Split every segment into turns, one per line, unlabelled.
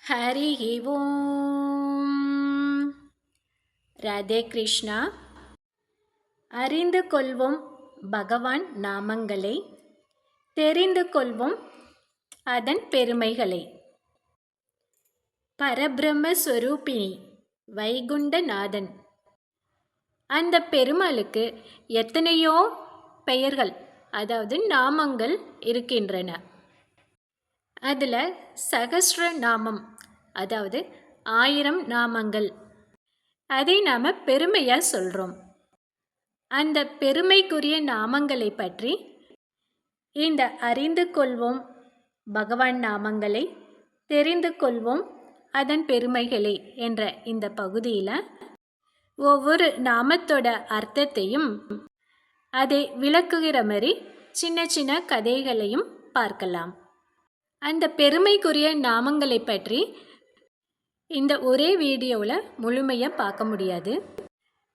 ஹரி ஓம். ராதே கிருஷ்ணா. அறிந்து கொள்வோம் பகவான் நாமங்களை, தெரிந்து கொள்வோம் அதன் பெருமைகளை. பரபிரம்மஸ்வரூபிணி வைகுண்டநாதன், அந்த பெருமாளுக்கு எத்தனையோ பெயர்கள், அதாவது நாமங்கள் இருக்கின்றன. அதில் சகஸ்ர நாமம், அதாவது 1000 நாமங்கள், அதை நாம் பெருமையாக சொல்கிறோம். அந்த பெருமைக்குரிய நாமங்களை பற்றி இந்த அறிந்து கொள்வோம் பகவான் நாமங்களை, தெரிந்து கொள்வோம் அதன் பெருமைகளை என்ற இந்த பகுதியில் ஒவ்வொரு நாமத்தோட அர்த்தத்தையும் அதை விளக்குகிற மாதிரி சின்ன சின்ன கதைகளையும் பார்க்கலாம். அந்த பெருமைக்குரிய நாமங்களை பற்றி இந்த ஒரே வீடியோவில் முழுமையாக பார்க்க முடியாது,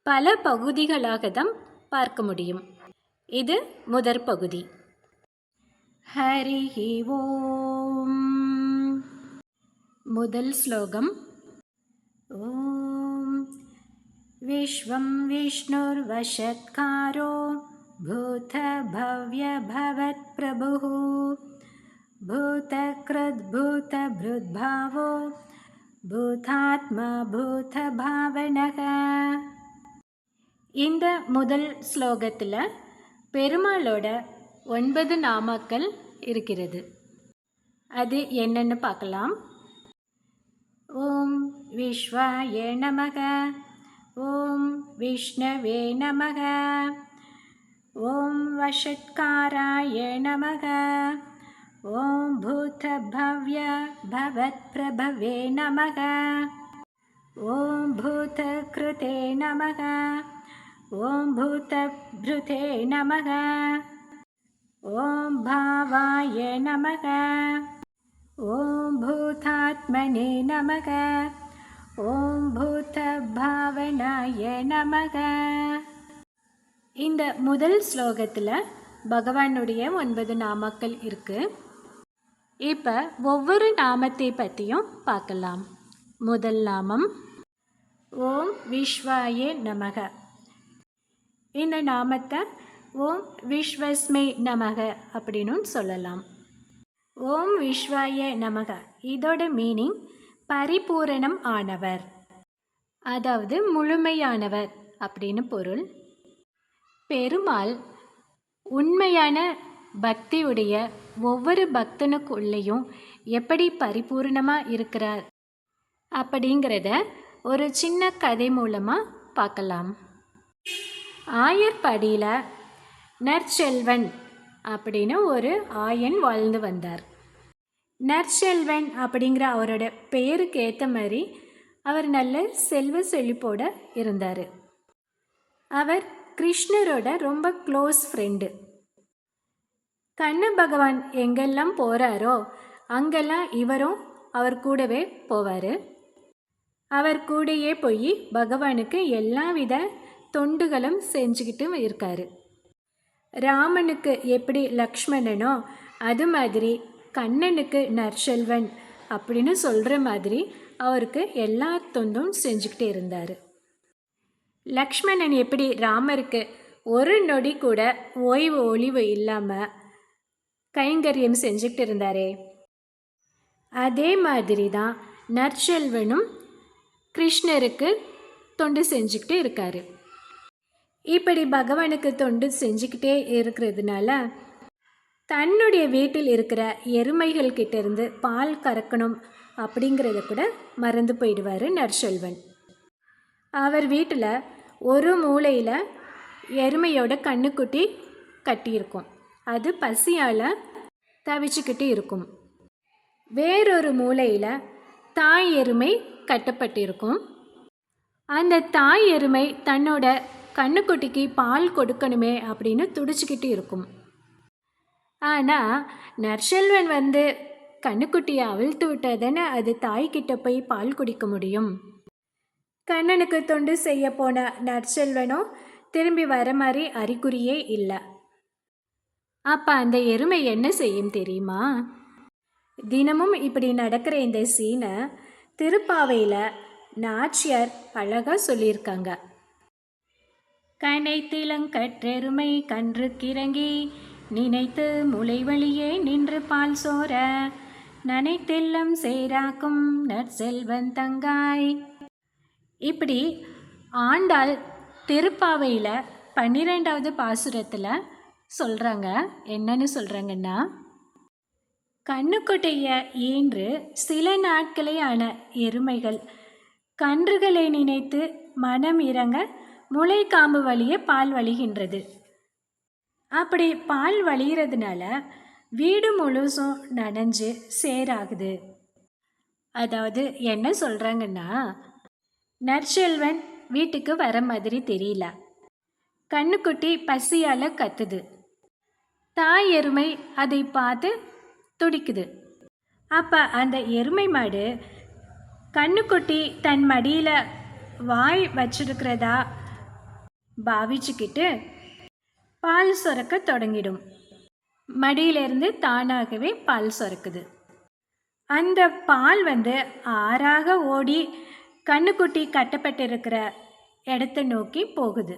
பல பகுதிகளாக தான் பார்க்க முடியும். இது முதற் பகுதி. ஹரி ஓம். முதல் ஸ்லோகம். ஓம் விஸ்வம் விஷ்ணுர் வஷத்காரோ பூத பவ்ய பவத் பிரபுः பூதக்ருத் பூதப்ருத்பாவோ பூதாத்மா பூதபாவனக. இந்த முதல் ஸ்லோகத்தில் பெருமாளோட 9 நாமக்கள் இருக்கிறது. அது என்னன்னு பார்க்கலாம். ஓம் விஸ்வாய நமக, ஓம் விஷ்ணவே நமக, ஓம் வஷட்காராய நமக, ஓம் பூதபவ்ய பவத் பிரபவே நமக, ஓம் பூதக்ருதே நமக, ஓம் பூதப்ருதே நமக, ஓம் பாவாய நமக, ஓம் பூதாத்மனே நமக, ஓம் பூதபாவனாய நமக. இந்த முதல் ஸ்லோகத்தில் பகவானுடைய 9 நாமக்கள் இருக்குது. இப்போ ஒவ்வொரு நாமத்தை பற்றியும் பார்க்கலாம். முதல் நாமம் ஓம் விஸ்வாயே நமக. இந்த நாமத்தை ஓம் விஸ்வஸ்மை நமக அப்படின்னு சொல்லலாம். ஓம் விஸ்வாய நமக, இதோட மீனிங் பரிபூரணம் ஆனவர், அதாவது முழுமையானவர் அப்படின்னு பொருள். பெருமாள் உண்மையான பக்தியுடைய ஒவ்வொரு பக்தனுக்குள்ளேயும் எப்படி பரிபூர்ணமாக இருக்கிறார் அப்படிங்கிறத ஒரு சின்ன கதை மூலமாக பார்க்கலாம். ஆயர்பாடியில் நற்செல்வன் அப்படின்னு ஒரு ஆயன் வாழ்ந்து வந்தார். நற்செல்வன் அப்படிங்கிற அவரோட பெயருக்கு ஏற்ற மாதிரி அவர் நல்ல செல்வ செழிப்போடு இருந்தார். அவர் கிருஷ்ணரோட ரொம்ப க்ளோஸ் ஃப்ரெண்டு. கண்ண பகவான் எங்கெல்லாம் போகிறாரோ அங்கெல்லாம் இவரும் அவர் கூடவே போவார். அவர் கூடயே போய் பகவானுக்கு எல்லா வித தொண்டுகளும் செஞ்சுக்கிட்டு இருக்கார். ராமனுக்கு எப்படி லக்ஷ்மணனோ அது மாதிரி கண்ணனுக்கு நற்செல்வன் அப்படின்னு சொல்கிற மாதிரி அவருக்கு எல்லா தொண்டும் செஞ்சுக்கிட்டே இருந்தார். லக்ஷ்மணன் எப்படி ராமருக்கு ஒரு நொடி கூட ஓய்வு ஒளிவு இல்லாமல் கைங்கரியம் செஞ்சுக்கிட்டு இருந்தாரே, அதே மாதிரி தான் நற்செல்வனும் கிருஷ்ணருக்கு தொண்டு செஞ்சுக்கிட்டு இருக்கார். இப்படி பகவானுக்கு தொண்டு செஞ்சுக்கிட்டே இருக்கிறதுனால தன்னுடைய வீட்டில் இருக்கிற எருமைகள் கிட்டேருந்து பால் கறக்கணும் அப்படிங்கிறத கூட மறந்து போயிடுவார் நற்செல்வன். அவர் வீட்டில் ஒரு மூலையில் எருமையோட கண்ணுக்குட்டி கட்டியிருக்கும், அது பசியால் தவிச்சுக்கிட்டு இருக்கும். வேறொரு மூலையில் தாய் எருமை கட்டப்பட்டிருக்கும். அந்த தாய் எருமை தன்னோட கண்ணுக்குட்டிக்கு பால் கொடுக்கணுமே அப்படின்னு துடிச்சிக்கிட்டு இருக்கும். ஆனால் நற்செல்வன் வந்து கண்ணுக்குட்டியை அவிழ்த்து விட்டதானே அது தாய்கிட்ட போய் பால் குடிக்க முடியும். கண்ணனுக்கு தொண்டு செய்ய போன நற்செல்வனோ திரும்பி வர மாதிரி அறிகுறியே இல்லை. அப்போ அந்த எருமை என்ன செய்யும் தெரியுமா? தினமும் இப்படி நடக்கிற இந்த சீனை திருப்பாவையில் நாச்சியார் அழகாக சொல்லியிருக்காங்க. கனைத்திலங்கற்றெருமை கன்று கிறங்கி நினைத்து முளை வழியே நின்று பால் சோர நனைத்தெல்லம் சேராக்கும் நற்செல்வன் தங்காய். இப்படி ஆண்டாள் திருப்பாவையில் 12வது பாசுரத்தில் சொல்கிறாங்க. என்னன்னு சொல்கிறாங்கன்னா, கண்ணுக்குட்டைய ஈன்று சில நாட்களே ஆன எருமைகள் கன்றுகளை நினைத்து மனம் இறங்க முளைக்காம்பு வழியே பால் வழிகின்றது. அப்படி பால் வழிகிறதுனால வீடு முழுசும் நனைஞ்சு சேராகுது. அதாவது என்ன சொல்கிறாங்கன்னா, நற்செல்வன் வீட்டுக்கு வர மாதிரி தெரியல. கண்ணுக்குட்டி பசியால் கத்துது. தாய் எருமை அதை பார்த்து துடிக்குது. அப்போ அந்த எருமை மாடு கண்ணுக்குட்டி தன் மடியில் வாய் வச்சிருக்கிறதா பாவிச்சுக்கிட்டு பால் சுரக்க தொடங்கிடும். மடியிலிருந்து தானாகவே பால் சுரக்குது. அந்த பால் ஆறாக ஓடி கண்ணுக்குட்டி கட்டப்பட்டிருக்கிற இடத்தை நோக்கி போகுது.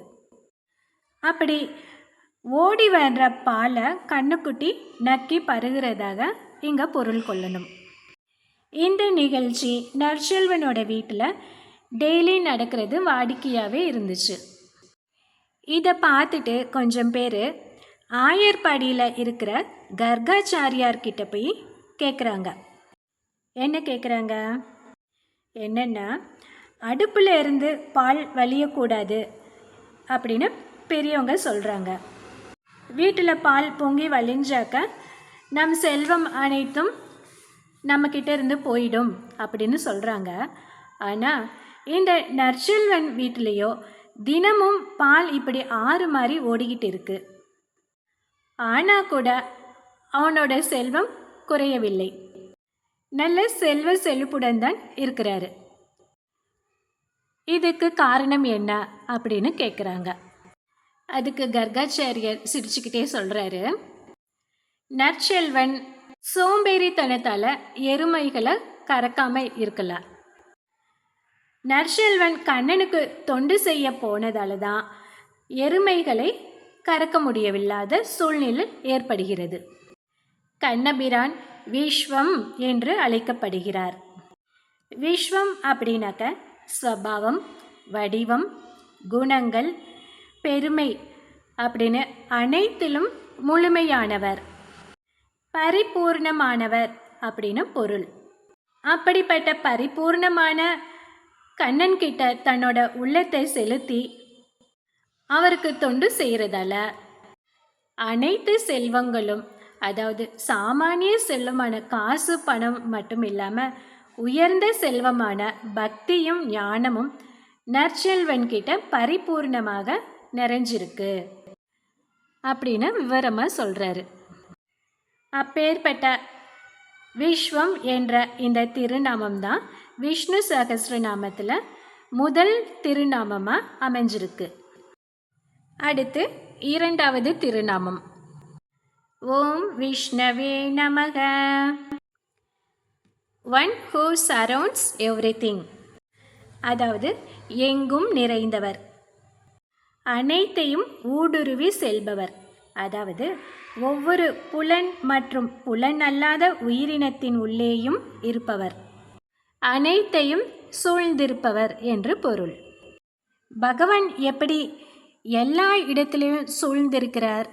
அப்படி ஓடி வர்ற பாலை கண்ணுக்குட்டி நக்கி பருகிறதாக இங்கே பொருள் கொள்ளணும். இந்த நிகழ்ச்சி நற்செல்வனோட வீட்டில் டெய்லி நடக்கிறது வாடிக்கையாகவே இருந்துச்சு. இதை பார்த்துட்டு கொஞ்சம் பேர் ஆயர்பாடியில் இருக்கிற கர்காச்சாரியார்கிட்ட போய் கேட்குறாங்க. என்ன கேட்குறாங்க? என்னென்னா, அடுப்பில் இருந்து பால் வலியக்கூடாது அப்படின்னு பெரியவங்க சொல்கிறாங்க. வீட்டில் பால் பொங்கி வலிஞ்சாக்க நம் செல்வம் அனைத்தும் நம்மக்கிட்ட இருந்து போயிடும் அப்படின்னு சொல்கிறாங்க. ஆனால் இந்த நற்செல்வன் வீட்டிலையோ தினமும் பால் இப்படி ஆறு மாதிரி ஓடிக்கிட்டு இருக்கு. ஆனால் கூட அவனோட செல்வம் குறையவில்லை. நல்ல செல்வ செழிப்புடன் தான் இருக்கிறாரு. இதுக்கு காரணம் என்ன அப்படின்னு கேட்குறாங்க. அதுக்கு கர்காச்சாரியர் சிரிச்சுக்கிட்டே சொல்கிறாரு, நற்செல்வன் சோம்பேறித்தனத்தால் எருமைகளை கறக்காமல் இருக்கலாம். நற்செல்வன் கண்ணனுக்கு தொண்டு செய்ய போனதால தான் எருமைகளை கறக்க முடியவில்லாத சூழ்நிலை ஏற்படுகிறது. கண்ணபிரான் விஸ்வம் என்று அழைக்கப்படுகிறார். விஸ்வம் அப்படின்னாக்க ஸ்வபாவம், வடிவம், குணங்கள், பெருமை அப்படின்னு அனைத்திலும் முழுமையானவர், பரிபூர்ணமானவர் அப்படின்னு பொருள். அப்படிப்பட்ட பரிபூர்ணமான கண்ணன் கிட்ட தன்னோட உள்ளத்தை செலுத்தி அவருக்கு தொண்டு செய்கிறதால அனைத்து செல்வங்களும், அதாவது சாமானிய செல்வமான காசு பணம் மட்டும் இல்லாமல் உயர்ந்த செல்வமான பக்தியும் ஞானமும் நற்செல்வன் கிட்ட பரிபூர்ணமாக நிறைஞ்சிருக்கு அப்படின்னு விவரமாக சொல்கிறாரு. அப்பேற்பட்ட விஸ்வம் என்ற இந்த திருநாமம் தான் விஷ்ணு சகஸ்ரநாமத்தில் முதல் திருநாமமாக அமைஞ்சிருக்கு. அடுத்து 2வது திருநாமம். ஓம் விஷ்ணவே நமக. ஒன் ஹூ சரவுண்ட்ஸ் எவ்ரிதிங், அதாவது எங்கும் நிறைந்தவர், அனைத்தையும் ஊடுருவி செல்பவர், அதாவது ஒவ்வொரு புலன் மற்றும் புலன் அல்லாத உயிரினத்தின் உள்ளேயும் இருப்பவர், அனைத்தையும் சூழ்ந்திருப்பவர் என்று பொருள். பகவான் எப்படி எல்லா இடத்திலையும் சூழ்ந்திருக்கிறார்,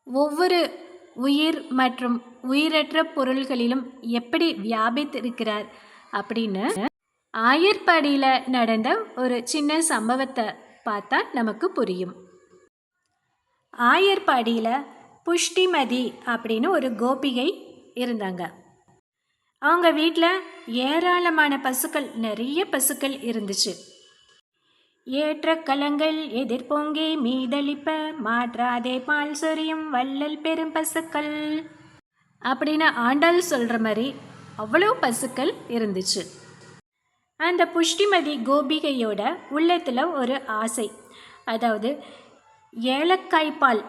ஒவ்வொரு உயிர் மற்றும் உயிரற்ற பொருள்களிலும் எப்படி வியாபித்திருக்கிறார் அப்படின்னு ஆயர்பாடியில் நடந்த ஒரு சின்ன சம்பவத்தை பார்த்தா நமக்கு புரியும். ஆயர்பாடியில் புஷ்டிமதி அப்படின்னு ஒரு கோபிகை இருந்தாங்க. அவங்க வீட்டில் ஏராளமான பசுக்கள், நிறைய பசுக்கள் இருந்துச்சு. ஏற்ற கலங்கள் எதிர்பொங்கி மீதளிப்ப மாற்றாதே பால் சொரியும் வள்ளல் பெரும் பசுக்கள் அப்படின்னு ஆண்டாள் சொல்கிற மாதிரி அவ்வளோ பசுக்கள் இருந்துச்சு. அந்த புஷ்டிமதி கோபிகையோட உள்ளத்தில் ஒரு ஆசை, அதாவது ஏலக்காய் பால்.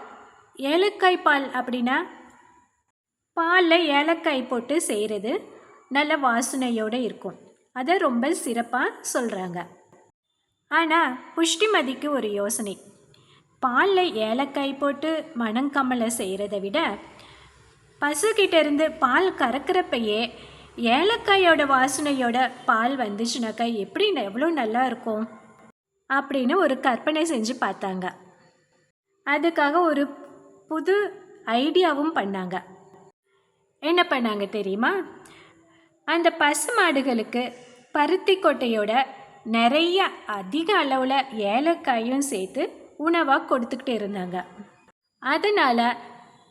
ஏலக்காய் பால் அப்படின்னா பாலில் ஏலக்காய் போட்டு செய்கிறது. நல்ல வாசனையோடு இருக்கும். அதை ரொம்ப சிறப்பாக சொல்கிறாங்க. ஆனால் புஷ்டிமதிக்கு ஒரு யோசனை. பாலில் ஏலக்காய் போட்டு மணங்கமலை செய்கிறத விட பசுக்கிட்ட இருந்து பால் கறக்கிறப்பையே ஏலக்காயோட வாசனையோட பால் வந்துச்சுனாக்கா எப்படி எவ்வளோ நல்லா இருக்கும் அப்படின்னு ஒரு கற்பனை செஞ்சு பார்த்தாங்க. அதுக்காக ஒரு புது ஐடியாவும் பண்ணாங்க. என்ன பண்ணாங்க தெரியுமா? அந்த பசு மாடுகளுக்கு பருத்தி கொட்டையோட நிறைய அதிக அளவில் ஏலக்காயும் சேர்த்து உணவாக கொடுத்துக்கிட்டு இருந்தாங்க. அதனால்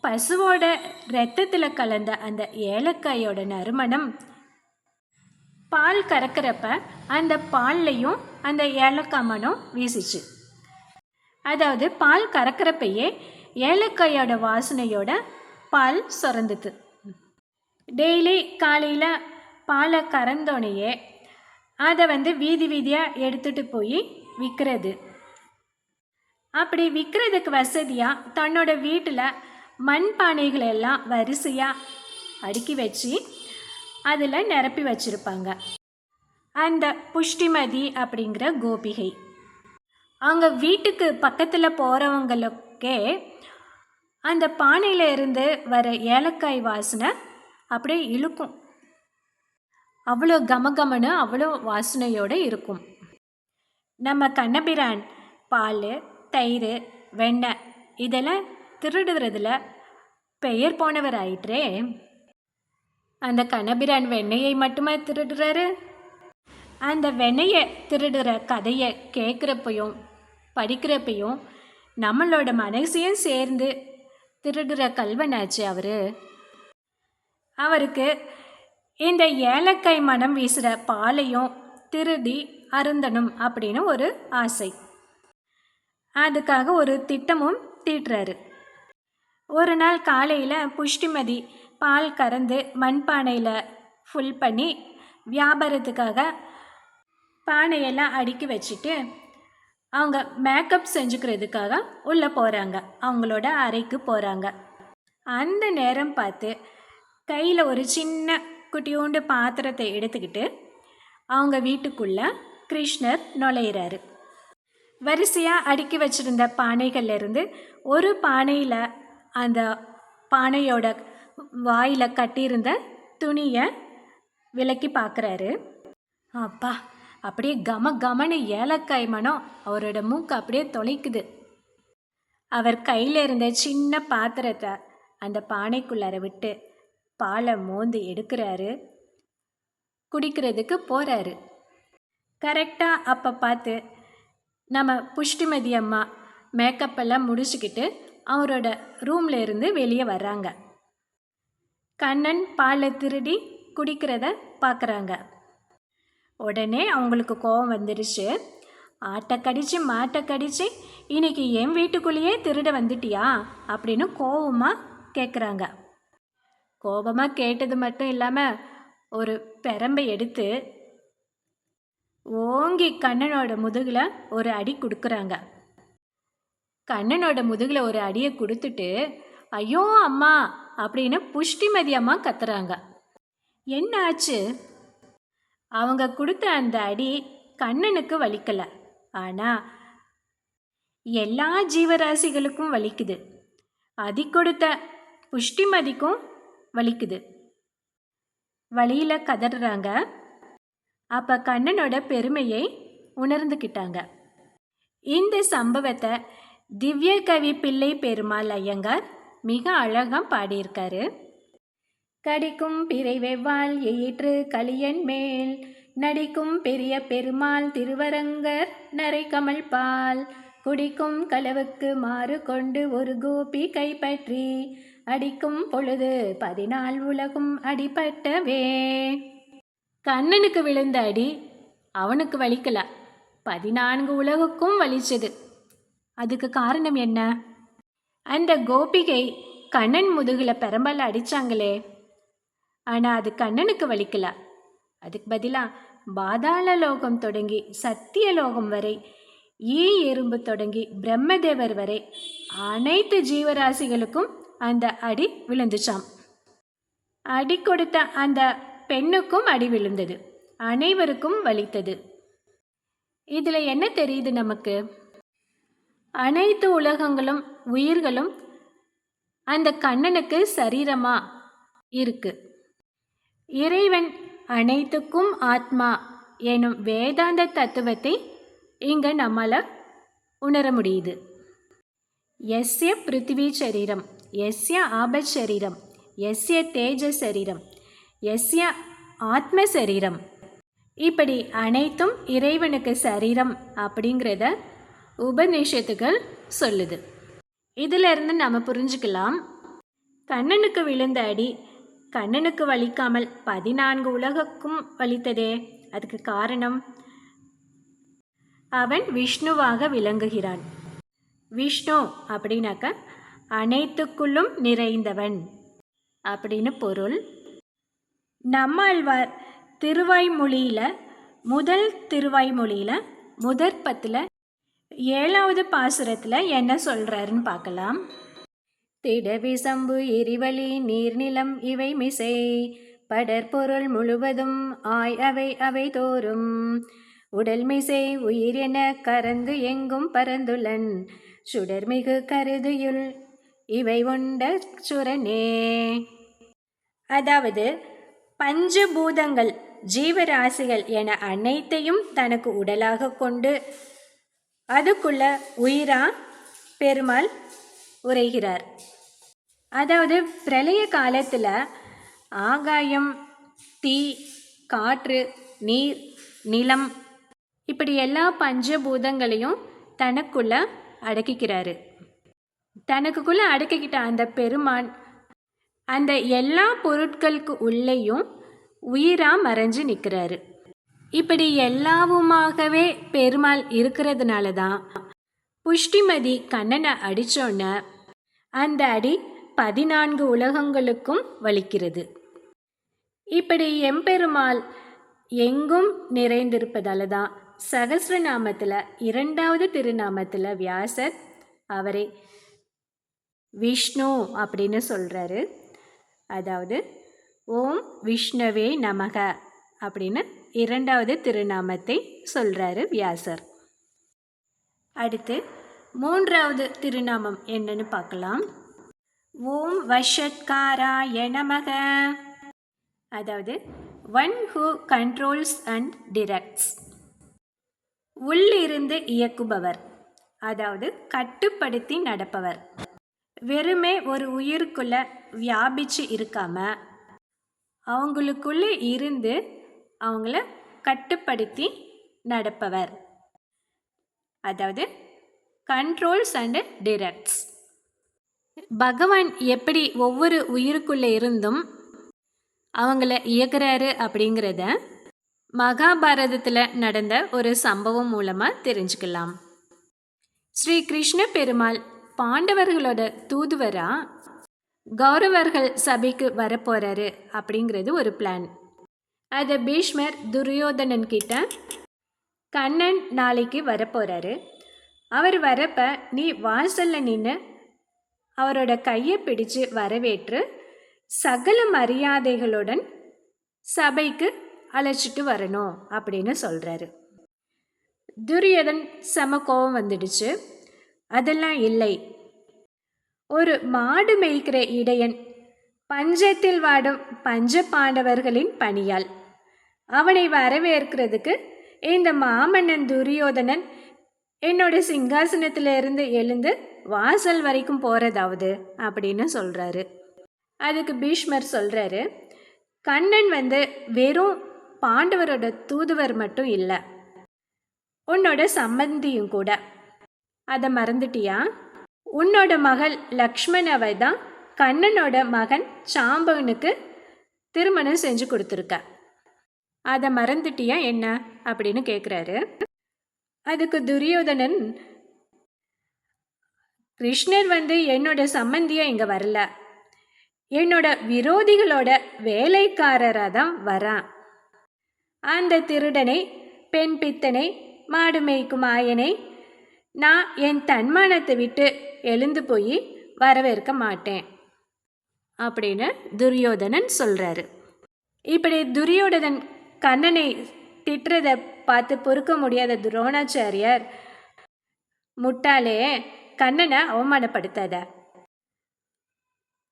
பசுவோட இரத்தத்தில் கலந்த அந்த ஏலக்காயோட நறுமணம் பால் கறக்கிறப்ப அந்த பால்லையும் அந்த ஏலக்காய் மனம் வீசிச்சு. அதாவது பால் கறக்கிறப்பையே ஏலக்காயோட வாசனையோட பால் சுரந்துது. டெய்லி காலையில் பாலை கறந்தோனையே அதை வீதி வீதியாக எடுத்துகிட்டு போய் விற்கிறது. அப்படி விற்கிறதுக்கு வசதியாக தன்னோட வீட்டில் மண் பானைகளெல்லாம் வரிசையாக அடுக்கி வச்சு அதில் நிரப்பி வச்சுருப்பாங்க. அந்த புஷ்டிமதி அப்படிங்கிற கோபிகை அவங்க வீட்டுக்கு பக்கத்தில் போகிறவங்களுக்கே அந்த பானையில் இருந்து வர ஏலக்காய் வாசனை அப்படியே இழுக்கும். அவ்வளோ கமகமன்னு அவ்வளோ வாசனையோடு இருக்கும். நம்ம கண்ணபிரான் பால், தயிர், வெண்ணெய் இதெல்லாம் திருடுறதுல பெயர் போனவர் ஆயிற்றே. அந்த கண்ணபிரான் வெண்ணெயை மட்டுமே திருடுறாரு. அந்த வெண்ணெயை திருடுற கதையை கேட்குறப்பையும் படிக்கிறப்பையும் நம்மளோட மனசையும் சேர்ந்து திருடுற கல்வனாச்சு அவருக்கு இந்த ஏலக்காய் மனம் வீசுகிற பாலையும் திருடி அருந்தணும் அப்படின்னு ஒரு ஆசை. அதுக்காக ஒரு திட்டமும் தீட்டுறாரு. ஒரு நாள் காலையில் புஷ்டிமதி பால் கறந்து மண்பானையில் ஃபுல் பண்ணி வியாபாரத்துக்காக பானையெல்லாம் அடுக்கி வச்சுட்டு அவங்க மேக்கப் செஞ்சுக்கிறதுக்காக உள்ளே போகிறாங்க. அவங்களோட அறைக்கு போகிறாங்க. அந்த நேரம் பார்த்து கையில் ஒரு சின்ன குட்டியோண்டு பாத்திரத்தை எடுத்துக்கிட்டு அவங்க வீட்டுக்குள்ளே கிருஷ்ணர் நுழையிறாரு. வரிசையாக அடுக்கி வச்சுருந்த பானைகள்லேருந்து ஒரு பானையில் அந்த பானையோட வாயில் கட்டியிருந்த துணியை விலக்கி பார்க்குறாரு. அப்பா, அப்படியே கமன்னு ஏலக்காய் மனம் அவரோட மூக்கு அப்படியே தொலைக்குது. அவர் கையில் இருந்த சின்ன பாத்திரத்தை அந்த பானைக்குள்ளார விட்டு பாலை மோந்து எடுக்கிறாரு. குடிக்கிறதுக்கு போகிறாரு. கரெக்டாக அப்போ பார்த்து நம்ம புஷ்டிமதி அம்மா மேக்கப்பெல்லாம் முடிச்சுக்கிட்டு அவரோட ரூமில் இருந்து வெளியே வர்றாங்க. கண்ணன் பாலை திருடி குடிக்கிறத பார்க்குறாங்க. உடனே அவங்களுக்கு கோபம் வந்துடுச்சு. ஆட்டை கடிச்சு மாட்டை கடிச்சு இன்னைக்கு என் வீட்டுக்குள்ளேயே திருட வந்துட்டியா அப்படின்னு கோபமாக கேட்குறாங்க. கோபமாக கேட்டது மட்டும் இல்லாமல் ஒரு பெரம்பை எடுத்து ஓங்கி கண்ணனோட முதுகில் ஒரு அடி கொடுக்குறாங்க. கண்ணனோட முதுகில் ஒரு அடியை கொடுத்துட்டு ஐயோ அம்மா அப்படின்னு புஷ்டிமதி அம்மா கத்துறாங்க. என்ன ஆச்சு? அவங்க கொடுத்த அந்த அடி கண்ணனுக்கு வலிக்கலை, ஆனால் எல்லா ஜீவராசிகளுக்கும் வலிக்குது. அடி கொடுத்த புஷ்டிமதிக்கும் வலிக்குது. வழியில் கதறாங்க. அப்போ கண்ணனோட பெருமையை உணர்ந்துக்கிட்டாங்க. இந்த சம்பவத்தை திவ்ய கவி பிள்ளை பெருமாள் ஐயங்கார் மிக அழகாக பாடியிருக்காரு. கடிக்கும் பிறை வெவ்வாள் ஏற்று கலியன் மேல் நடிக்கும் பெரிய பெருமாள் திருவரங்கர் நரை கமல் பால் குடிக்கும் களவுக்கு மாறு கொண்டு ஒரு கோபி கைப்பற்றி அடிக்கும் பொழுது 14 உலகும் அடிபட்டவே. கண்ணனுக்கு விழுந்த அடி அவனுக்கு வலிக்கல, 14 உலகுக்கும் வலிச்சது. அதுக்கு காரணம் என்ன? அந்த கோபிகை கண்ணன் முதுகில் பெரம்பால் அடித்தாங்களே, ஆனால் அது கண்ணனுக்கு வலிக்கல. அதுக்கு பதிலாக பாதாள லோகம் தொடங்கி சத்தியலோகம் வரை, எறும்பு தொடங்கி பிரம்மதேவர் வரை அனைத்து ஜீவராசிகளுக்கும் அந்த அடி விழுந்துச்சாம். அடி கொடுத்த அந்த பெண்ணுக்கும் அடி விழுந்தது. அனைவருக்கும் வலித்தது. இதில் என்ன தெரியுது நமக்கு? அனைத்து உலகங்களும் உயிர்களும் அந்த கண்ணனுக்கு சரீரமா இருக்கு. இறைவன் அனைத்துக்கும் ஆத்மா எனும் வேதாந்த தத்துவத்தை இங்கே நம்மால் உணர முடியுது. எஸ்ய பிருத்திவி சரீரம், எஸ்ய ஆபத் சரீரம், எஸ்ய தேஜ சரீரம், எஸ்ய ஆத்ம சரீரம், இப்படி அனைத்தும் இறைவனுக்கு சரீரம் அப்படிங்கிறத உபநிஷத்துகள் சொல்லுது. இதிலிருந்து நம்ம புரிஞ்சுக்கலாம், கண்ணனுக்கு விழுந்த அடி கண்ணனுக்கு வலிக்காமல் 14 உலகுக்கும் வலித்ததே. அதுக்கு காரணம், அவன் விஷ்ணுவாக விளங்குகிறான். விஷ்ணு அப்படின்னாக்க அனைத்துக்குள்ளும் நிறைந்தவன் அப்படின்னு பொருள். நம்மாழ்வார் திருவாய்மொழியில் முதல் முதற்பத்தில் 7வது பாசுரத்தில் என்ன சொல்கிறாருன்னு பார்க்கலாம். திடவி சம்பு எரிவழி நீர்நிலம் இவை மிசை படற்பொருள் முழுவதும் ஆய் அவை அவை தோறும் உடல் மிசை உயிர் என கறந்து எங்கும் பரந்துளன் சுடர்மிகு கருதியுள் இவை உண்ட சுரனே. அதாவது பஞ்சபூதங்கள் ஜீவராசிகள் என அனைத்தையும் தனக்கு உடலாக கொண்டு அதுக்குள்ள உயிரா பெருமாள் உரைகிறார். அதாவது பிரளய காலத்தில் ஆகாயம், தீ, காற்று, நீர், நிலம், இப்படி எல்லா பஞ்சபூதங்களையும் தனக்குள்ள அடக்கிக்கிறாரு. தனக்குள்ள அடக்கிக்கிட்ட அந்த பெருமான் அந்த எல்லா பொருட்களுக்கு உள்ளேயும் உயிரா மறைஞ்சு நிற்கிறாரு. இப்படி எல்லாவுமாகவே பெருமாள் இருக்கிறதுனால தான் புஷ்டிமதி கண்ணனை அடித்தோன்ன அந்த அடி 14 உலகங்களுக்கும் வலிக்கிறது. இப்படி எம்பெருமாள் எங்கும் நிறைந்திருப்பதால தான் சகஸ்ரநாமத்தில் 2வது திருநாமத்தில் வியாசர் அவரை விஷ்ணு அப்படின்னு சொல்கிறாரு. அதாவது ஓம் விஷ்ணவே நமக அப்படின்னு 2வது திருநாமத்தை சொல்கிறாரு வியாசர். அடுத்து 3வது திருநாமம் என்னன்னு பார்க்கலாம். ஓம் வஷட்காராய நமக. அதாவது one who controls and directs, உள்ளிருந்து இயக்குபவர், அதாவது கட்டுப்படுத்தி நடப்பவர். வெறுமே ஒரு உயிருக்குள்ள வியாபிச்சு இருக்காம அவங்களுக்குள்ளே இருந்து அவங்கள கட்டுப்படுத்தி நடப்பவர். அதாவது கண்ட்ரோல்ஸ் அண்ட் டிரெக்ட்ஸ். பகவான் எப்படி ஒவ்வொரு உயிருக்குள்ளே இருந்தும் அவங்கள இயக்குறாரு அப்படிங்கிறத மகாபாரதத்தில் நடந்த ஒரு சம்பவம் மூலமாக தெரிஞ்சுக்கலாம். ஸ்ரீ கிருஷ்ண பெருமாள் பாண்டவர்களோட தூதுவராக கௌரவர்கள் சபைக்கு வரப்போகிறாரு அப்படிங்கிறது ஒரு பிளான். அதை பீஷ்மர் துரியோதனன் கிட்ட, கண்ணன் நாளைக்கு வரப்போகிறாரு, அவர் வரப்ப நீ வாசலில் நின்று அவரோட கையை பிடிச்சு வரவேற்று சகல மரியாதைகளுடன் சபைக்கு அழைச்சிட்டு வரணும் அப்படின்னு சொல்கிறாரு. துரியோதன் செம கோபம் வந்துடுச்சு. அதெல்லாம் இல்லை, ஒரு மாடு மேய்க்கிற இடையன் பஞ்சத்தில் வாடும் பஞ்ச பாண்டவர்களின் பணியால் அவனை வரவேற்கிறதுக்கு இந்த மாமன்னன் துரியோதனன் என்னோட சிங்காசனத்திலிருந்து எழுந்து வாசல் வரைக்கும் போகிறதாவது அப்படின்னு சொல்கிறாரு. அதுக்கு பீஷ்மர் சொல்கிறாரு, கண்ணன் வெறும் பாண்டவரோட தூதுவர் மட்டும் இல்லை, உன்னோட சம்பந்தியும் கூட. அதை மறந்துட்டியா? உன்னோட மகள் லக்ஷ்மணவை தான் கண்ணனோட மகன் சாம்பவனுக்கு திருமணம் செஞ்சு கொடுத்துருக்க. அதை மறந்துட்டியா என்ன அப்படின்னு கேட்குறாரு. அதுக்கு துரியோதனன், கிருஷ்ணர் என்னோட சம்பந்தியாக இங்கே வரல, என்னோட விரோதிகளோட வேலைக்காரராக தான் வரான். அந்த திருடனை, பெண் பித்தனை, மாடு மேய்க்கும் ஆயனை நான் என் தன்மானத்தை விட்டு எழுந்து போய் வரவேற்க மாட்டேன் அப்படின்னு துரியோதனன் சொல்கிறாரு. இப்படி துரியோதனன் கண்ணனை திட்டுறதை பார்த்து பொறுக்க முடியாத துரோணாச்சாரியார், முட்டாளே, கண்ணனை அவமானப்படுத்தாத.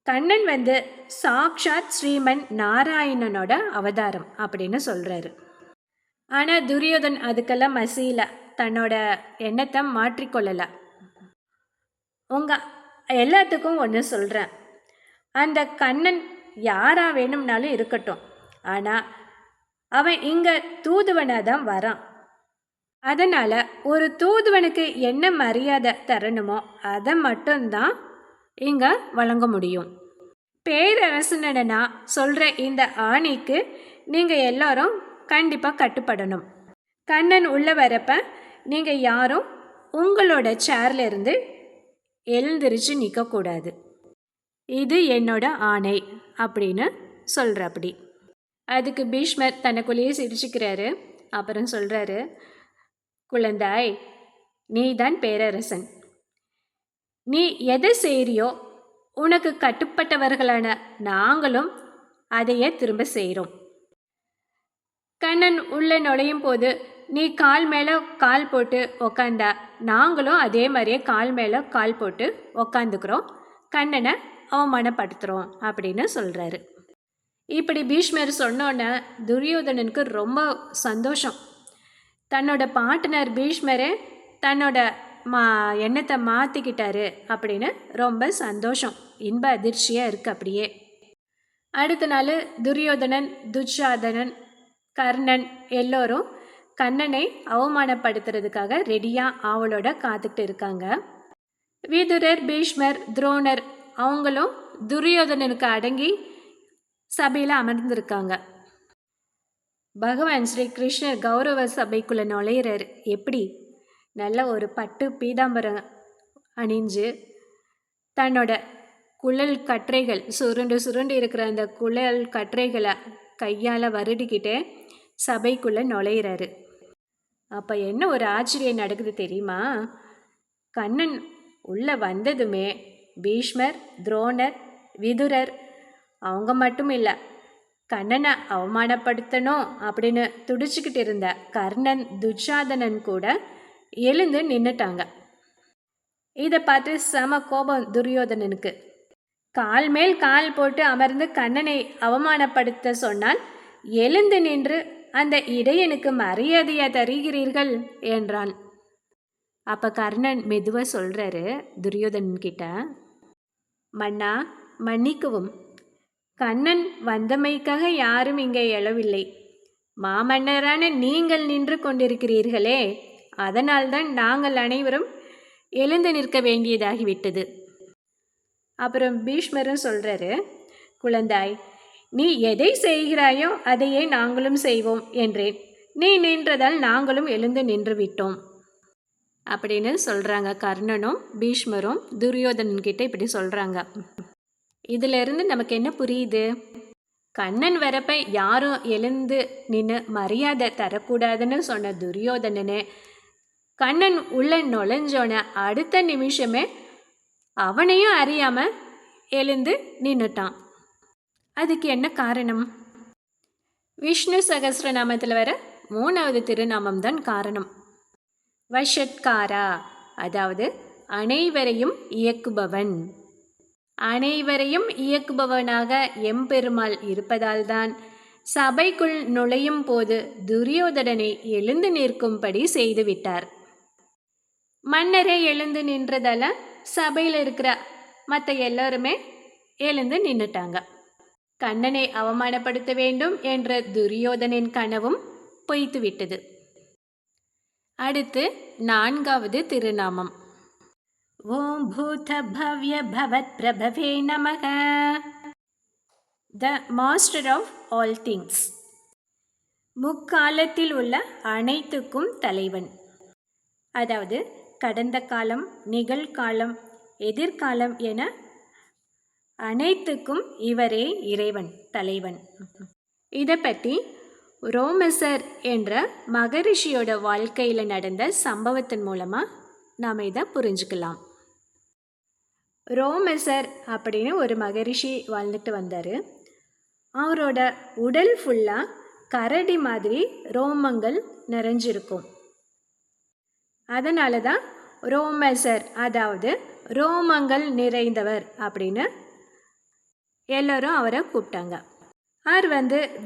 கண்ணன் சாக்ஷாத் ஸ்ரீமன் நாராயணனோட அவதாரம் அப்படின்னு சொல்கிறாரு. ஆனால் துரியோதன் அதுக்கெல்லாம் மசியல, தன்னோட எண்ணத்தை மாற்றிக்கொள்ளலை. உங்கள் எல்லாத்துக்கும் ஒன்று சொல்கிறேன், அந்த கண்ணன் யாராக வேணும்னாலும் இருக்கட்டும், ஆனால் அவன் இங்கே தூதுவனாக தான் வரான். அதனால் ஒரு தூதுவனுக்கு என்ன மரியாதை தரணுமோ அதை மட்டும்தான் இங்கே வழங்க முடியும். பேரரசனை நான் சொல்கிற இந்த ஆணைக்கு நீங்கள் எல்லோரும் கண்டிப்பாக கட்டுப்படணும். கண்ணன் உள்ள வரப்ப நீங்கள் யாரும் உங்களோட சேர்ல இருந்து எழுந்திரிச்சு நிற்கக்கூடாது. இது என்னோட ஆணை அப்படின்னு சொல்கிறப்படி. அதுக்கு பீஷ்மர் தனக்குள்ளேயே சிரிச்சுக்கிறாரு. அப்புறம் சொல்கிறாரு, குழந்தாய், நீ தான் பேரரசன். நீ எதை செய்கிறியோ உனக்கு கட்டுப்பட்டவர்களான நாங்களும் அதையே திரும்ப செய்கிறோம். கண்ணன் உள்ளே நுழையும் போது நீ கால் மேலே கால் போட்டு உக்காந்தா நாங்களும் அதே மாதிரியே கால் மேலே கால் போட்டு உக்காந்துக்கிறோம், கண்ணனை அவமானப்படுத்துகிறோம் அப்படின்னு சொல்கிறாரு. இப்படி பீஷ்மர் சொன்னோன்னே துரியோதனனுக்கு ரொம்ப சந்தோஷம். தன்னோட பாட்டனர் பீஷ்மரே தன்னோட எண்ணத்தை மாற்றிக்கிட்டாரு அப்படின்னு ரொம்ப சந்தோஷம், இன்ப அதிர்ச்சியாக இருக்குது அப்படியே. அடுத்த நாள் துரியோதனன், துச்சாதனன், கர்ணன் எல்லோரும் கண்ணனை அவமானப்படுத்துறதுக்காக ரெடியாக ஆவலோட காத்துக்கிட்டு இருக்காங்க. விதுரர், பீஷ்மர், துரோணர் அவங்களும் துரியோதனனுக்கு அடங்கி சபையில் அமர்ந்திருக்காங்க. பகவான் ஸ்ரீ கிருஷ்ணர் கௌரவ சபைக்குள்ளே நுழையிறார். எப்படி? நல்ல ஒரு பட்டு பீதாம்பரம் அணிஞ்சு தன்னோட குழல் கற்றைகள் சுருண்டு சுருண்டு இருக்கிற அந்த குழல் கற்றைகளை கையால் வருடிக்கிட்டே சபைக்குள்ளே நுழையிறாரு. அப்போ என்ன ஒரு ஆச்சரியம் நடக்குது தெரியுமா? கண்ணன் உள்ளே வந்ததுமே பீஷ்மர், துரோணர், விதுரர் அவங்க மட்டும் இல்லை, கண்ணனை அவமானப்படுத்தணும் அப்படின்னு துடிச்சுக்கிட்டு இருந்த கர்ணன், துச்சாதனன் கூட எழுந்து நின்றுட்டாங்க. இதை பார்த்து செம கோபம் துரியோதனனுக்கு. கால் மேல் கால் போட்டு அமர்ந்து கண்ணனை அவமானப்படுத்த சொன்னால் எழுந்து நின்று அந்த இடையனுக்கு மரியாதையா தருகிறீர்கள் என்றான். அப்போ கர்ணன் மெதுவாக சொல்கிறாரு துரியோதனன்கிட்ட, மன்னா, மன்னிக்கவும், கண்ணன் வந்தமைக்காக யாரும் இங்கே எழவில்லை. மாமன்னரான நீங்கள் நின்று கொண்டிருக்கிறீர்களே, அதனால்தான் நாங்கள் அனைவரும் எழுந்து நிற்க வேண்டியதாகிவிட்டது. அப்புறம் பீஷ்மரும் சொல்கிறாரு, குழந்தாய், நீ எதை செய்கிறாயோ அதையே நாங்களும் செய்வோம் என்றேன். நீ நின்றதால் நாங்களும் எழுந்து நின்று விட்டோம் அப்படின்னு சொல்கிறாங்க. கர்ணனும் பீஷ்மரும் துரியோதனன்கிட்ட இப்படி சொல்கிறாங்க. இதிலிருந்து நமக்கு என்ன புரியுது? கண்ணன் வரப்ப யாரும் எழுந்து நின்று மரியாதை தரக்கூடாதுன்னு சொன்ன துரியோதனனு கண்ணன் உள்ள நுழைஞ்சோன அடுத்த நிமிஷமே அவனையும் அறியாமல் எழுந்து நின்றுட்டான். அதுக்கு என்ன காரணம்? விஷ்ணு சகஸ்ரநாமத்தில் வர 3வது திருநாமம் தான் காரணம். வஷட்காரா, அதாவது அனைவரையும் இயக்குபவன். அனைவரையும் இயக்குபவனாக எம்பெருமாள் இருப்பதால்தான் சபைக்குள் நுழையும் போது துரியோதனனை எழுந்து நிற்கும்படி செய்துவிட்டார். மன்னரே எழுந்து நின்றதால சபையில் இருக்கிற மற்ற எல்லோருமே எழுந்து நின்றுட்டாங்க. கண்ணனை அவமானப்படுத்த வேண்டும் என்ற துரியோதனின் கனவும் பொய்த்து விட்டது. அடுத்து 4வது திருநாமம். ஓம் பூத பவ்ய பவத் பிரபவே நமக. The master of all things. முக்காலத்தில் உள்ள அனைத்துக்கும் தலைவன். அதாவது கடந்த காலம், நிகழ்காலம், எதிர்காலம் என அனைத்துக்கும் இவரே இறைவன், தலைவன். இதை பற்றி ரோமசர் என்ற மகரிஷியோட வாழ்க்கையில் நடந்த சம்பவத்தின் மூலமாக நாம் இதை புரிஞ்சுக்கலாம். ரோமசர் அப்படின்னு ஒரு மகரிஷி வாழ்ந்துட்டு வந்தார். அவரோட உடல் ஃபுல்லாக கரடி மாதிரி ரோமங்கள் நிறைஞ்சிருக்கும். அதனால தான் ரோமசர், அதாவது ரோமங்கள் நிறைந்தவர் அப்படின்னு எல்லோரும் அவரை கூப்பிட்டாங்க. அவர்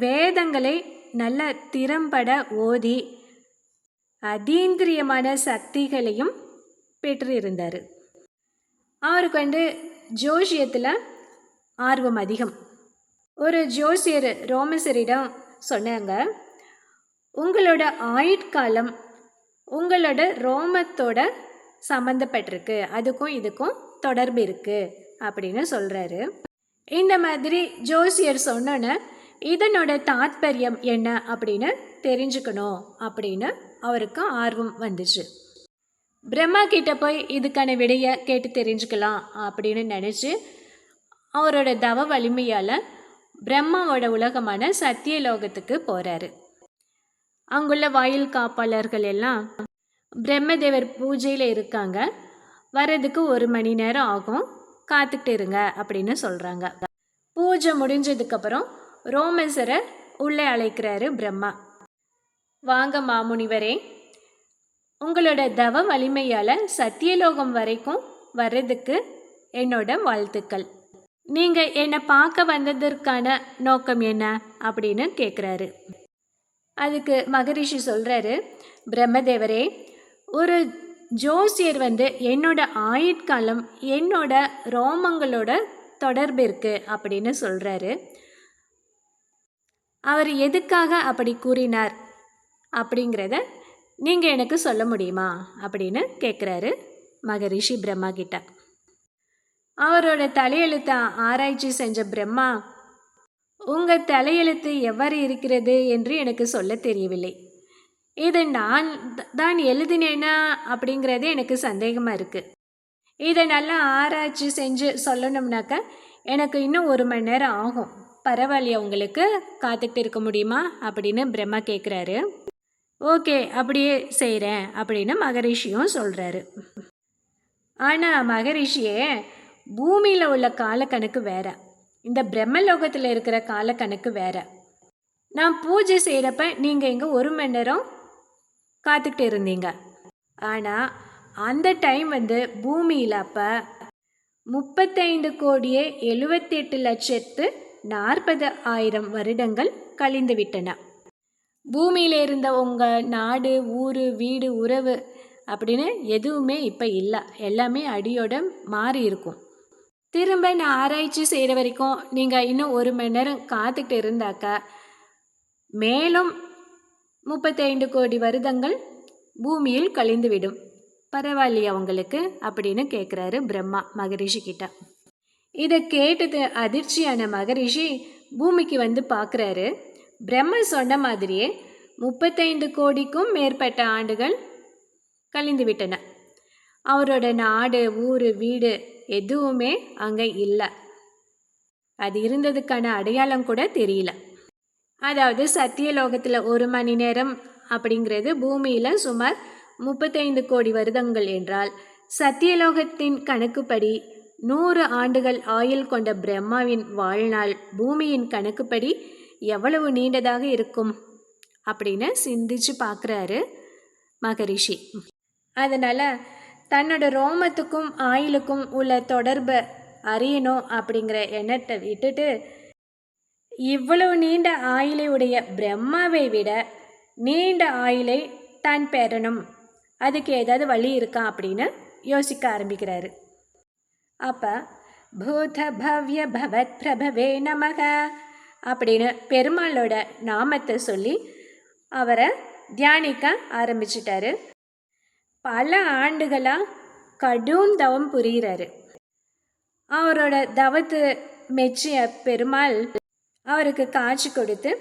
வேதங்களை நல்ல திறம்பட ஓதி அதீந்திரியமான சக்திகளையும் பெற்று இருந்தார். அவருக்கு ஜோசியத்தில் ஆர்வம் அதிகம். ஒரு ஜோசியர் ரோமசரிடம் சொன்னாங்க, உங்களோட ஆயுட்காலம் உங்களோட ரோமத்தோட சம்மந்தப்பட்டிருக்கு, அதுக்கும் இதுக்கும் தொடர்பு இருக்குது அப்படின்னு சொல்கிறாரு. இந்த மாதிரி ஜோசியர் சொன்னோன்னே இதனோட தாத்பரியம் என்ன அப்படின்னு தெரிஞ்சுக்கணும் அப்படின்னு அவருக்கு ஆர்வம் வந்துச்சு. பிரம்மா கிட்ட போய் இதுக்கான விடையை கேட்டு தெரிஞ்சுக்கலாம் அப்படின்னு நினச்சி அவரோட தவ வலிமையால் பிரம்மாவோட உலகமான சத்தியலோகத்துக்கு போகிறாரு. அங்குள்ள வாயில் காப்பாளர்கள் எல்லாம் பிரம்மதேவர் பூஜையில் இருக்காங்க, வர்றதுக்கு 1 மணி நேரம் ஆகும், காத்துக்கிட்டு இருங்க அப்படின்னு சொல்கிறாங்க. பூஜை முடிஞ்சதுக்கப்புறம் ரோமசரை உள்ளே அழைக்கிறாரு பிரம்மா. வாங்க மாமுனிவரே, உங்களோட தவ வலிமையால் சத்தியலோகம் வரைக்கும் வர்றதுக்கு என்னோட வாழ்த்துக்கள். நீங்கள் என்னை பார்க்க வந்ததற்கான நோக்கம் என்ன அப்படின்னு கேட்குறாரு. அதுக்கு மகரிஷி சொல்கிறாரு, பிரம்மதேவரே, ஒரு ஜோசியர் என்னோட ஆயுட்காலம் என்னோட ரோமங்களோட தொடர்பு இருக்குது அப்படின்னு சொல்கிறாரு. அவர் எதுக்காக அப்படி கூறினார் அப்படிங்கிறத நீங்கள் எனக்கு சொல்ல முடியுமா அப்படின்னு கேட்குறாரு மகரிஷி பிரம்மா கிட்ட. அவரோட தலையெழுத்தை ஆராய்ச்சி செஞ்ச பிரம்மா, உங்கள் தலையெழுத்து எவ்வாறு இருக்கிறது என்று எனக்கு சொல்ல தெரியவில்லை, இதை நான் தான் எழுதினேனா அப்படிங்கிறது எனக்கு சந்தேகமாக இருக்குது. இதை நல்லா ஆராய்ச்சி செஞ்சு சொல்லணும்னாக்க எனக்கு இன்னும் 1 மணி நேரம் ஆகும், பரவாயில்லையா, உங்களுக்கு காத்துக்கிட்டு இருக்க முடியுமா அப்படின்னு பிரம்மா கேட்குறாரு. ஓகே, அப்படியே செய்கிறேன் அப்படின்னு மகரிஷியும் சொல்கிறாரு. ஆனால் மகரிஷியே, பூமியில் உள்ள காலக்கணக்கு வேற, இந்த பிரம்மலோகத்தில் இருக்கிற காலக்கணக்கு வேற. நான் பூஜை செய்கிறப்ப நீங்கள் இங்கே 1 மணி நேரம் காத்துக்கிட்டு இருந்தீங்க. ஆனால் அந்த டைம் பூமியில் அப்போ 35,78,40,000 வருடங்கள் கழிந்து விட்டன. பூமியில் இருந்த உங்கள் நாடு, ஊர், வீடு, உறவு அப்படின்னு எதுவுமே இப்போ இல்லை, எல்லாமே அடியோட மாறி இருக்கும். திரும்ப நான் ஆராய்ச்சி செய்கிற வரைக்கும் நீங்கள் இன்னும் 1 மணி நேரம் காத்துக்கிட்டு இருந்தாக்கா மேலும் 35 கோடி வருடங்கள் பூமியில் கழிந்துவிடும், பரவாயில்லையா உங்களுக்கு அப்படின்னு கேட்குறாரு பிரம்மா மகரிஷி கிட்ட. இதை கேட்டது அதிர்ச்சியான மகரிஷி பூமிக்கு பார்க்குறாரு. பிரம்மா சொன்ன மாதிரியே 35 கோடிக்கும் மேற்பட்ட ஆண்டுகள் கழிந்து விட்டன. அவரோட நாடு, ஊர், வீடு எதுவுமே அங்கே இல்லை, அது இருந்ததுக்கான அடையாளம் கூட தெரியல. அதாவது சத்தியலோகத்தில் 1 மணி நேரம் அப்படிங்கிறது பூமியில் சுமார் 35 கோடி வருடங்கள் என்றால், சத்தியலோகத்தின் கணக்குப்படி 100 ஆண்டுகள் ஆயுள் கொண்ட பிரம்மாவின் வாழ்நாள் பூமியின் கணக்குப்படி எவ்வளவு நீண்டதாக இருக்கும் அப்படின்னு சிந்திச்சு பார்க்குறாரு மகரிஷி. அதனால் தன்னோட ரோமத்துக்கும் ஆயுளுக்கும் உள்ள தொடர்பை அறியணும் அப்படிங்கிற எண்ணத்தை விட்டுட்டு, இவ்வளவு நீண்ட ஆயுளை உடைய பிரம்மாவை விட நீண்ட ஆயுளை தான் பெறணும், அதுக்கு ஏதாவது வழி இருக்கா அப்படின்னு யோசிக்க ஆரம்பிக்கிறாரு. அப்போ பூத பவ்ய பவத் பிரபவே நமக அப்படின்னு பெருமாளோட நாமத்தை சொல்லி அவரை தியானிக்க ஆரம்பிச்சிட்டாரு. பல ஆண்டுகளாக கடும் தவம் புரிகிறாரு. அவரோட தவத்து மெச்சிய பெருமாள் அவருக்கு காட்சி கொடுத்து,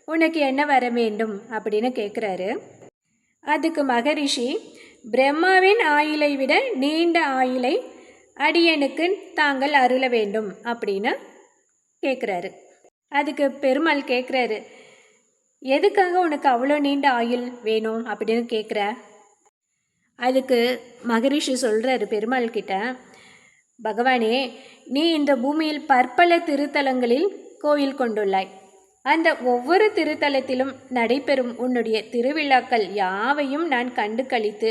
உனக்கு என்ன வர வேண்டும் அப்படின்னு கேட்குறாரு. அதுக்கு மகரிஷி, பிரம்மாவின் ஆயுளை விட நீண்ட ஆயுளை அடியனுக்கு தாங்கள் அருள வேண்டும் அப்படின்னு கேட்குறாரு. அதுக்கு பெருமாள் கேட்குறாரு, எதுக்காக உனக்கு அவ்வளோ நீண்ட ஆயுள் வேணும் அப்படின்னு கேட்குற? அதுக்கு மகரிஷி சொல்கிறாரு பெருமாள் கிட்ட, பகவானே, நீ இந்த பூமியில் பற்பல திருத்தலங்களில் கோயில் கொண்டுள்ளாய். அந்த ஒவ்வொரு திருத்தலத்திலும் நடைபெறும் உன்னுடைய திருவிழாக்கள் யாவையும் நான் கண்டு கழித்து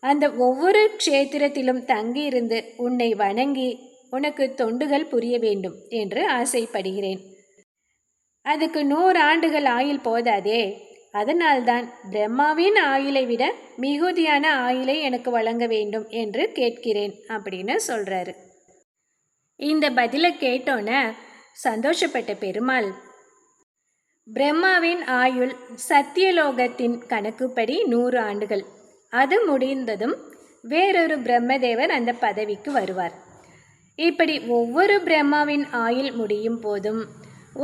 அந்த ஒவ்வொரு க்ஷேத்திரத்திலும் தங்கியிருந்து உன்னை வணங்கி உனக்கு தொண்டுகள் புரிய வேண்டும் என்று ஆசைப்படுகிறேன். அதுக்கு 100 ஆண்டுகள் ஆயுள் போதாதே. அதனால்தான் பிரம்மாவின் ஆயுளை விட மிகுதியான ஆயுளை எனக்கு வழங்க வேண்டும் என்று கேட்கிறேன் அப்படின்னு சொல்கிறாரு. இந்த பதிலை கேட்டோன்னே சந்தோஷப்பட்ட பெருமாள், பிரம்மாவின் ஆயுள் சத்தியலோகத்தின் கணக்குப்படி 100 ஆண்டுகள். அது முடிந்ததும் வேறொரு பிரம்மதேவர் அந்த பதவிக்கு வருவார். இப்படி ஒவ்வொரு பிரம்மாவின் ஆயுள் முடியும் போதும்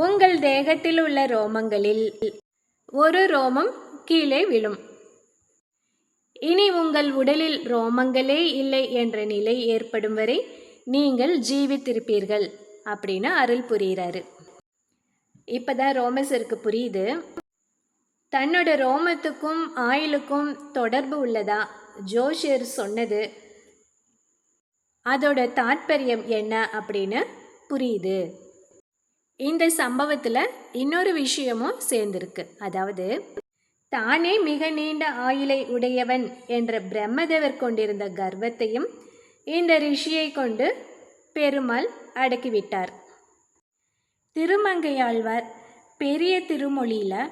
உங்கள் தேகத்தில் உள்ள ரோமங்களில் ஒரு ரோமம் கீழே விழும். இனி உங்கள் உடலில் ரோமங்களே இல்லை என்ற நிலை ஏற்படும் வரை நீங்கள் ஜீவித்திருப்பீர்கள் அப்படின்னு அருள் புரிகிறாரு. இப்போதான் ரோமசருக்கு புரியுது, தன்னோட ரோமத்துக்கும் ஆயுளுக்கும் தொடர்பு உள்ளதா ஜோஷியர் சொன்னது, அதோட தாற்பயம் என்ன அப்படின்னு புரியுது. இந்த சம்பவத்தில் இன்னொரு விஷயமும் சேர்ந்திருக்கு. அதாவது, தானே மிக நீண்ட ஆயுளை உடையவன் என்ற பிரம்மதேவர் கொண்டிருந்த கர்வத்தையும் இந்த ரிஷியை கொண்டு பெருமாள் அடக்கிவிட்டார். திருமங்கையாழ்வார் பெரிய திருமொழியில்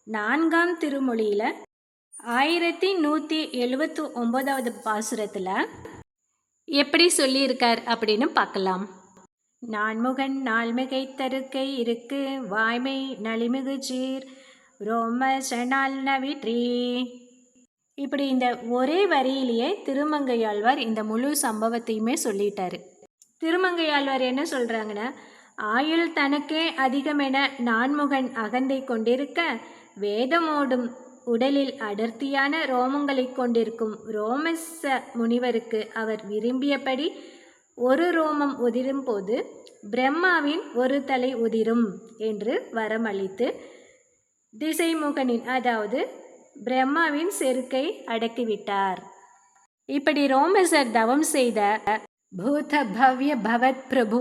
4ஆம் திருமொழியில் 1179வது பாசுரத்தில் எப்படி சொல்லியிருக்கார் அப்படின்னு பார்க்கலாம். நான்முகன் நால்மிகை தருக்கை இருக்கு வாய்மை நளிமிகு சீர் ரோம சனால் நவிட்ரி. இப்படி இந்த ஒரே வரியிலேயே திருமங்கையாழ்வார் இந்த முழு சம்பவத்தையுமே சொல்லிட்டாரு. திருமங்கையாழ்வார் என்ன சொல்கிறாங்கன்னா, ஆயுள் தனக்கே அதிகமென நான்முகன் அகந்தை கொண்டிருக்க வேதமோடும் உடலில் அடர்த்தியான ரோமங்களை கொண்டிருக்கும் ரோமச முனிவருக்கு அவர் விரும்பியபடி ஒரு ரோமம் உதிரும் போது பிரம்மாவின் ஒரு தலை உதிரும் என்று வரமளித்து திசைமுகனின் அதாவது பிரம்மாவின் செருக்கை அடக்கிவிட்டார். இப்படி ரோமசர் தவம் செய்த பூத பவ்ய பவத் பிரபு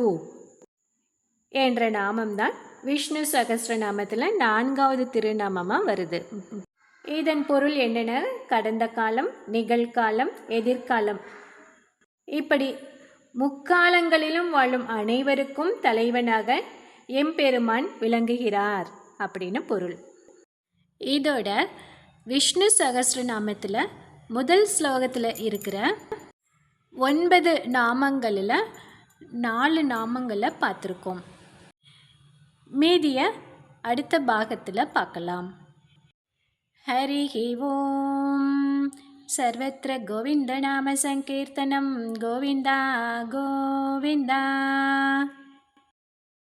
என்ற நாமம்தான் விஷ்ணு சகஸ்ரநாமத்தில் 4வது திருநாமமாக வருது. இதன் பொருள் என்னென்ன, கடந்த காலம், நிகழ்காலம், எதிர்காலம், இப்படி முக்காலங்களிலும் வாழும் அனைவருக்கும் தலைவனாக எம்பெருமான் விளங்குகிறார் அப்படின்னு பொருள். இதோட விஷ்ணு சகஸ்ரநாமத்தில் முதல் ஸ்லோகத்தில் இருக்கிற 9 நாமங்களில் 4 நாமங்களை பார்த்துருக்கோம். மீதியை அடுத்த பாகத்தில் பார்க்கலாம். ஹரிஹி ஓம். सर्वत्र गोविन्दनामसङ्कीर्तनं गोविन्दा गोविन्दा.